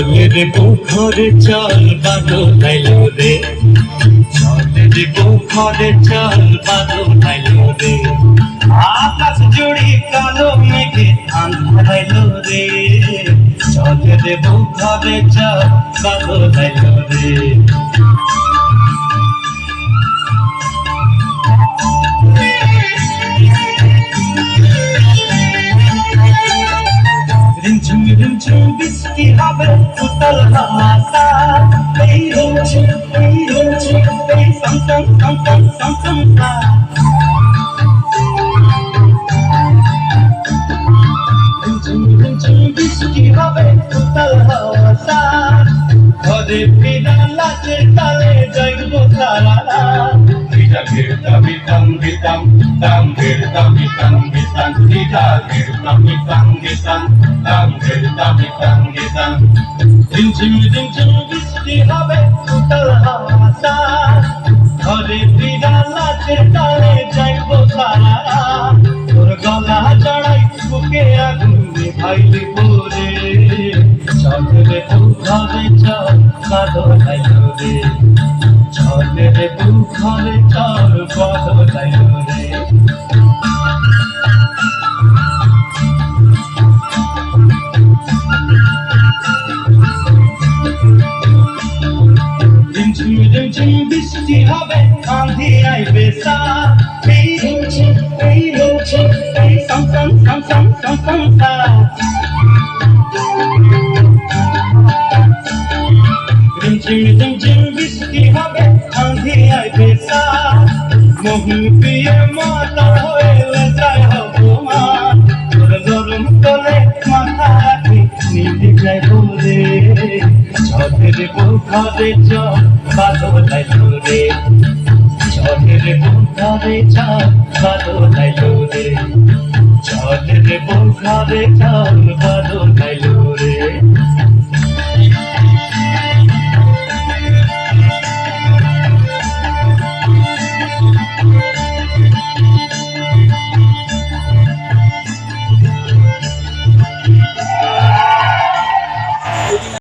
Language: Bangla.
জলের পুকুরে চল বাদল আইলো রে, জলের পুকুরে চল বাদল আইলো রে, আকাশ জুড়ে কালো মেঘে আন্ধারাইলো রে, জলের পুকুরে চল বাদল আইলো রে। রিমঝিম রিমঝিম বৃষ্টি হবে উতল হাওয়া, এই রিমঝিম এই সমসম সমসম সমসম সা। রিমঝিম রিমঝিম বৃষ্টি হবে উতল হাওয়া, ঘরে ফিরা লাজের তালে জাগব সারা রাত। Vitam vitam vitam tam vitam vitam vitam vitam vitam vitam tam vitam vitam vitam রিমঝিম রিমঝিম বৃষ্টি হবে উতল হাওয়া, ঘরে ফিরা লাজের তালে যাইব সারা রাত। তোর গলা জড়াই বুকে আগুন ভাইলি পরে, চল রে ঘরে চল বাদল আইলো রে, চল রে ঘরে চল বাদল আইলো রে। রিমঝিম রিমঝিম বৃষ্টি হবে আঁধি আইবে সাথ, এই রিমঝিম এই সমসম সমসম সমসম সা। রিমঝিম রিমঝিম বৃষ্টি হবে আঁধি আইবে সাথ, মোহন প্রিয় মাতা হয়ে যায় ভগবান। তোর নরম তলে মাথা রাখি নিভে যায় বলে, ঝড়ের বুখারে চল বাদল আইলো রে, ঝড়ের বুখারে চল বাদল আইলো রে, ঝড়ের বুখারে চল।